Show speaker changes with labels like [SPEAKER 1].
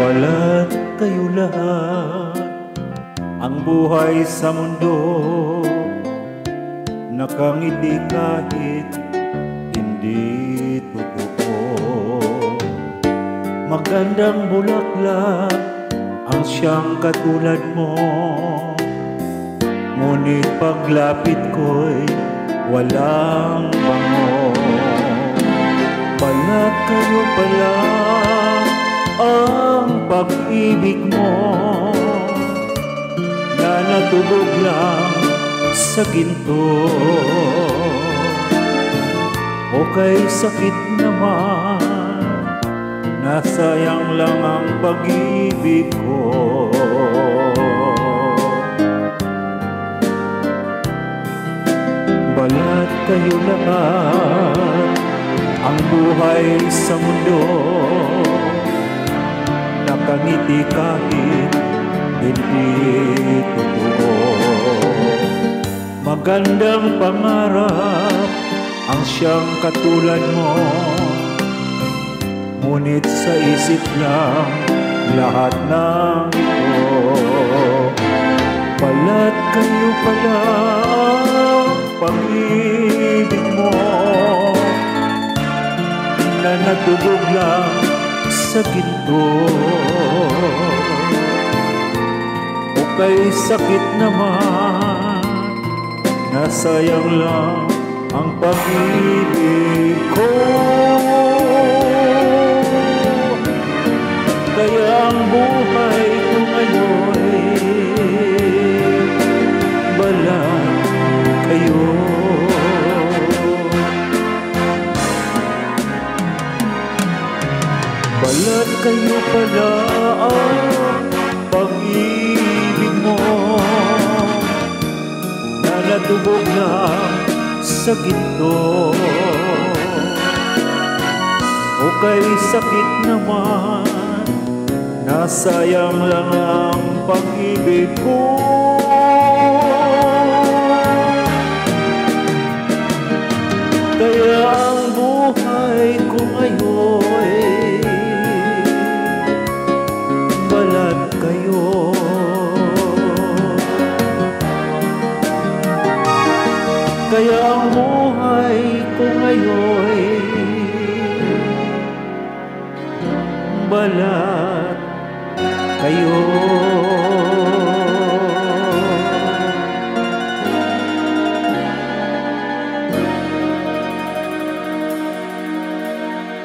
[SPEAKER 1] Balat kayo lahat, ang buhay sa mundo nakangiti kahit hindi totoo. Magandang bulaklak ang siyang katulad mo, ngunit paglapit ko'y walang bango. Balat kayo pala ang pag-ibig mo, na natubog lang sa ginto. O kay sakit naman, nasayang lang ang pag-ibig ko. Balat kayo lahat, ang buhay sa mundo nakangiti kahit hindi totoo. Magandang pangarap ang siyang katulad mo, ngunit sa isip lang lahat ng ito. Balat kayo pala ang pag-ibig mo, na natubog lang sa ginto. O kay sakit naman, nasayang lang ang pag-ibig ko. Kaya ang buhay ko ngayon'y balat kayo. Balat kayo pala ang pag-ibig mo, na natubog lang sa ginto. O kay sakit naman, nasayang lang ang pag-ibig ko. Kaya ang buhay ko ngayon'y balat kayo. Kaya ang buhay ko ngayon'y balat kayo.